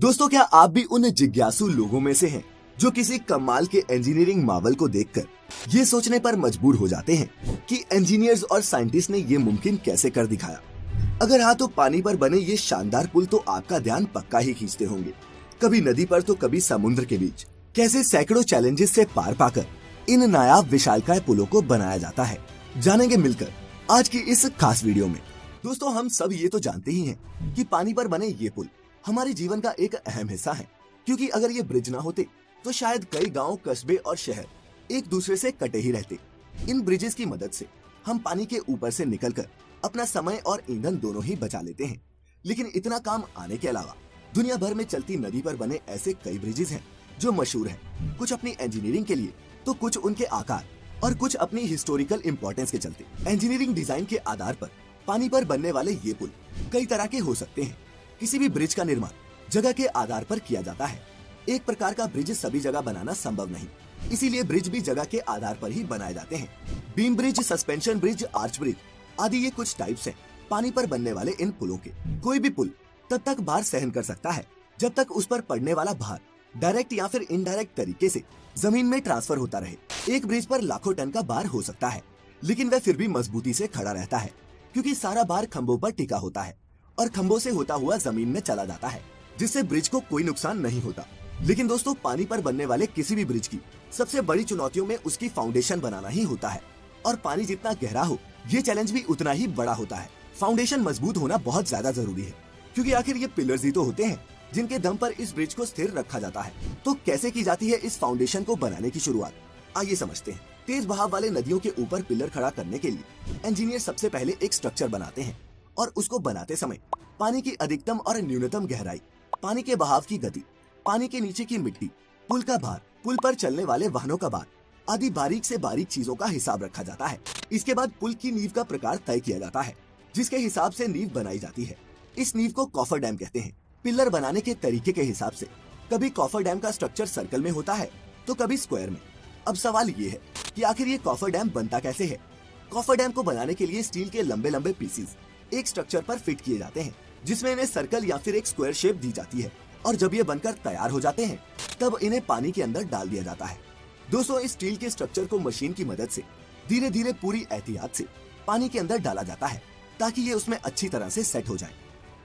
दोस्तों, क्या आप भी उन जिज्ञासु लोगों में से हैं जो किसी कमाल के इंजीनियरिंग मावल को देखकर ये सोचने पर मजबूर हो जाते हैं कि इंजीनियर्स और साइंटिस्ट ने ये मुमकिन कैसे कर दिखाया? अगर हाँ, तो पानी पर बने ये शानदार पुल तो आपका ध्यान पक्का ही खींचते होंगे। कभी नदी पर तो कभी समुद्र के बीच कैसे सैकड़ों चैलेंजेस से पार पाकर इन नायाब विशालकाय पुलों को बनाया जाता है, जानेंगे मिलकर आज की इस खास वीडियो में। दोस्तों, हम सब ये तो जानते ही हैं कि पानी पर बने ये पुल हमारे जीवन का एक अहम हिस्सा है, क्योंकि अगर ये ब्रिज ना होते तो शायद कई गांव, कस्बे और शहर एक दूसरे से कटे ही रहते। इन ब्रिजेस की मदद से हम पानी के ऊपर से निकलकर अपना समय और ईंधन दोनों ही बचा लेते हैं। लेकिन इतना काम आने के अलावा दुनिया भर में चलती नदी पर बने ऐसे कई ब्रिजेस हैं जो मशहूर हैं, कुछ अपनी इंजीनियरिंग के लिए तो कुछ उनके आकार और कुछ अपनी हिस्टोरिकल इम्पोर्टेंस के चलते। इंजीनियरिंग डिजाइन के आधार पर पानी पर बनने वाले ये पुल कई तरह के हो सकते हैं। किसी भी ब्रिज का निर्माण जगह के आधार पर किया जाता है। एक प्रकार का ब्रिज सभी जगह बनाना संभव नहीं, इसीलिए ब्रिज भी जगह के आधार पर ही बनाए जाते हैं। Beam bridge, suspension bridge, arch bridge आदि ये कुछ टाइप्स हैं पानी पर बनने वाले इन पुलों के। कोई भी पुल तब तक भार सहन कर सकता है जब तक उस पर पड़ने वाला भार डायरेक्ट या फिर इनडायरेक्ट तरीके से जमीन में ट्रांसफर होता रहे। एक ब्रिज पर लाखों टन का भार हो सकता है, लेकिन वह फिर भी मजबूती से खड़ा रहता है, क्योंकि सारा भार खंभों पर टिका होता है और खंभों से होता हुआ जमीन में चला जाता है, जिससे ब्रिज को कोई नुकसान नहीं होता। लेकिन दोस्तों, पानी पर बनने वाले किसी भी ब्रिज की सबसे बड़ी चुनौतियों में उसकी फाउंडेशन बनाना ही होता है। और पानी जितना गहरा हो, ये चैलेंज भी उतना ही बड़ा होता है। फाउंडेशन मजबूत होना बहुत ज्यादा जरूरी है, क्योंकि आखिर ये पिलर्स ही तो होते हैं जिनके दम पर इस ब्रिज को स्थिर रखा जाता है। तो कैसे की जाती है इस फाउंडेशन को बनाने की शुरुआत, आइए समझते हैं। तेज बहाव वाले नदियों के ऊपर पिलर खड़ा करने के लिए इंजीनियर सबसे पहले एक स्ट्रक्चर बनाते हैं, और उसको बनाते समय पानी की अधिकतम और न्यूनतम गहराई, पानी के बहाव की गति, पानी के नीचे की मिट्टी, पुल का भार, पुल पर चलने वाले वाहनों का भार आदि बारीक से बारीक चीजों का हिसाब रखा जाता है। इसके बाद पुल की नींव का प्रकार तय किया जाता है, जिसके हिसाब से नींव बनाई जाती है। इस नींव को कॉफर डैम कहते हैं। पिलर बनाने के तरीके के हिसाब से कभी कॉफर डैम का स्ट्रक्चर सर्कल में होता है तो कभी स्क्वायर में। अब सवाल ये है कि आखिर ये कॉफर डैम बनता कैसे है? कॉफर डैम को बनाने के लिए स्टील के लंबे लंबे पीसेस एक स्ट्रक्चर पर फिट किए जाते हैं, जिसमें इन्हें सर्कल या फिर एक स्क्वायर शेप दी जाती है। और जब ये बनकर तैयार हो जाते हैं तब इन्हें पानी के अंदर डाल दिया जाता है। दोस्तों, इस स्टील के स्ट्रक्चर को मशीन की मदद से धीरे धीरे पूरी एहतियात से पानी के अंदर डाला जाता है, ताकि ये उसमें अच्छी तरह से सेट हो जाए।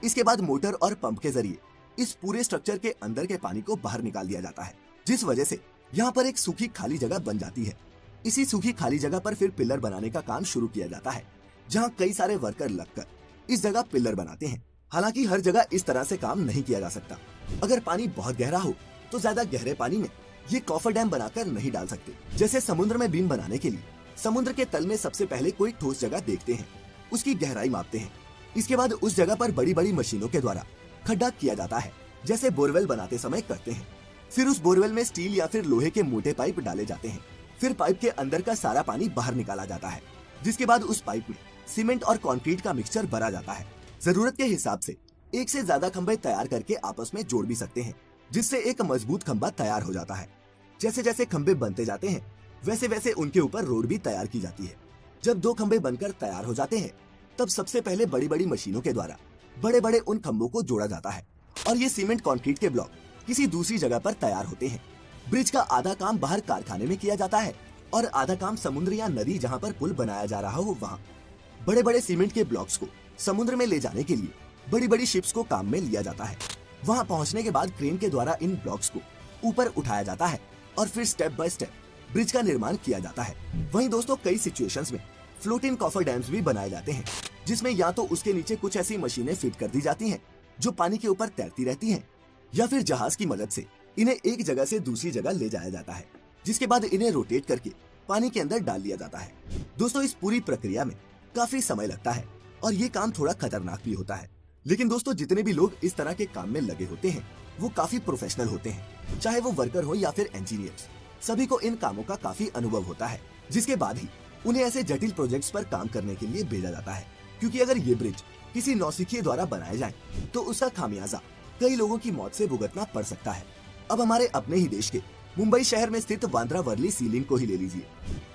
इसके बाद मोटर और पंप के जरिए इस पूरे स्ट्रक्चर के अंदर के पानी को बाहर निकाल दिया जाता है, जिस वजह से यहाँ पर एक सूखी खाली जगह बन जाती है। इसी सूखी खाली जगह पर फिर पिलर बनाने का काम शुरू किया जाता है, जहाँ कई सारे वर्कर लगकर इस जगह पिलर बनाते हैं। हालांकि हर जगह इस तरह से काम नहीं किया जा सकता। अगर पानी बहुत गहरा हो तो ज्यादा गहरे पानी में ये कॉफर डैम बनाकर नहीं डाल सकते। जैसे समुद्र में बीम बनाने के लिए समुद्र के तल में सबसे पहले कोई ठोस जगह देखते हैं, उसकी गहराई मापते हैं। इसके बाद उस जगह पर बड़ी बड़ी मशीनों के द्वारा खड्डा किया जाता है, जैसे बोरवेल बनाते समय करते हैं। फिर उस बोरवेल में स्टील या फिर लोहे के मोटे पाइप डाले जाते हैं। फिर पाइप के अंदर का सारा पानी बाहर निकाला जाता है, जिसके बाद उस पाइप में सीमेंट और कंक्रीट का मिक्सचर भरा जाता है। जरूरत के हिसाब से एक से ज्यादा खंभे तैयार करके आपस में जोड़ भी सकते हैं, जिससे एक मजबूत खंभा तैयार हो जाता है। जैसे जैसे खंभे बनते जाते हैं वैसे वैसे उनके ऊपर रोड भी तैयार की जाती है। जब दो खंभे बनकर तैयार हो जाते हैं तब सबसे पहले बड़ी बड़ी मशीनों के द्वारा बड़े बड़े उन खंभों को जोड़ा जाता है, और ये सीमेंट कंक्रीट के ब्लॉक किसी दूसरी जगह पर तैयार होते हैं। ब्रिज का आधा काम बाहर कारखाने में किया जाता है और आधा काम समुद्र या नदी जहाँ पर पुल बनाया जा रहा हो वहाँ। बड़े बड़े सीमेंट के ब्लॉक्स को समुद्र में ले जाने के लिए बड़ी बड़ी शिप्स को काम में लिया जाता है। वहाँ पहुँचने के बाद क्रेन के द्वारा इन ब्लॉक्स को ऊपर उठाया जाता है और फिर स्टेप बाय स्टेप ब्रिज का निर्माण किया जाता है। वहीं दोस्तों, कई सिचुएशंस में फ्लोटिंग कॉफर डैम्स भी बनाए जाते हैं, जिसमें या तो उसके नीचे कुछ ऐसी मशीनें फिट कर दी जाती हैं जो पानी के ऊपर तैरती रहती हैं, या फिर जहाज की मदद से इन्हें एक जगह से दूसरी जगह ले जाया जाता है, जिसके बाद इन्हें रोटेट करके पानी के अंदर डाल दिया जाता है। दोस्तों, इस पूरी प्रक्रिया में काफी समय लगता है और ये काम थोड़ा खतरनाक भी होता है। लेकिन दोस्तों, जितने भी लोग इस तरह के काम में लगे होते हैं वो काफी प्रोफेशनल होते हैं, चाहे वो वर्कर हो या फिर इंजीनियर्स। सभी को इन कामों का काफी अनुभव होता है, जिसके बाद ही उन्हें ऐसे जटिल प्रोजेक्ट्स पर काम करने के लिए भेजा जाता है। क्योंकि अगर ये ब्रिज किसी नौसिखिए द्वारा बनाए जाएं, तो उसका खामियाजा कई लोगों की मौत से भुगतना पड़ सकता है। अब हमारे अपने ही देश के मुंबई शहर में स्थित बांद्रा वर्ली सी लिंक को ही ले लीजिए।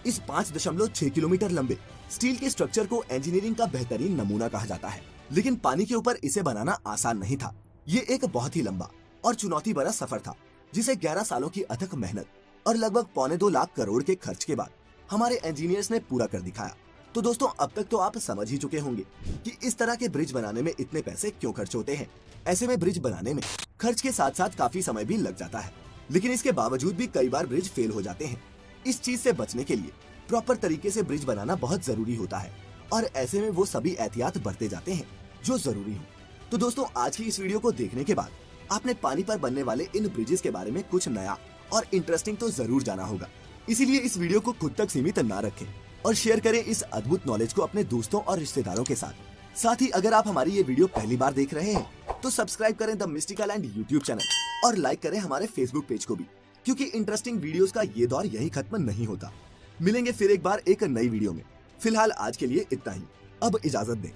इस 5.6 किलोमीटर लंबे स्टील के स्ट्रक्चर को इंजीनियरिंग का बेहतरीन नमूना कहा जाता है, लेकिन पानी के ऊपर इसे बनाना आसान नहीं था। ये एक बहुत ही लंबा और चुनौती भरा सफर था, जिसे 11 सालों की अथक मेहनत और लगभग 1.25 लाख करोड़ के खर्च के बाद हमारे इंजीनियर्स ने पूरा कर दिखाया। तो दोस्तों, अब तक तो आप समझ ही चुके होंगे कि इस तरह के ब्रिज बनाने में इतने पैसे क्यों खर्च होते हैं। ऐसे में ब्रिज बनाने में खर्च के साथ साथ काफी समय भी लग जाता है, लेकिन इसके बावजूद भी कई बार ब्रिज फेल हो जाते हैं। इस चीज से बचने के लिए प्रॉपर तरीके से ब्रिज बनाना बहुत जरूरी होता है और ऐसे में वो सभी एहतियात बरते जाते हैं जो जरूरी हो। तो दोस्तों, आज की इस वीडियो को देखने के बाद आपने पानी पर बनने वाले इन ब्रिजेस के बारे में कुछ नया और इंटरेस्टिंग तो जरूर जाना होगा। इसीलिए इस वीडियो को खुद तक सीमित ना रखें और शेयर करें इस अद्भुत नॉलेज को अपने दोस्तों और रिश्तेदारों के साथ ही अगर आप हमारी ये वीडियो पहली बार देख रहे हैं तो सब्सक्राइब करें the mystical and YouTube channel और लाइक करें हमारे फेसबुक पेज को भी, क्योंकि इंटरेस्टिंग वीडियोस का ये दौर यही खत्म नहीं होता। मिलेंगे फिर एक बार एक नई वीडियो में। फिलहाल आज के लिए इतना ही। अब इजाजत दें।